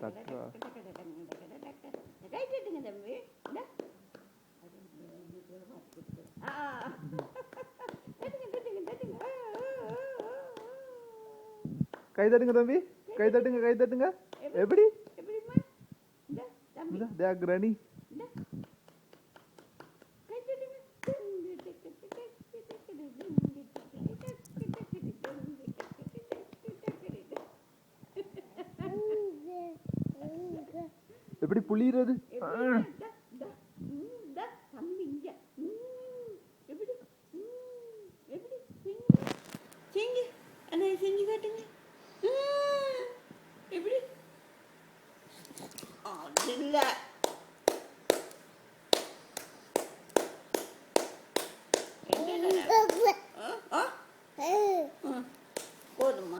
தட்டுறா. கைட்டுங்க தம்பி. கை தட்டுங்க தம்பி, கை தட்டுங்க, கை தட்டுங்க. எப்படி கிராணி? எப்படி புளியறது? செஞ்சு காட்டுங்க. எப்படி இல்ல போதுமா?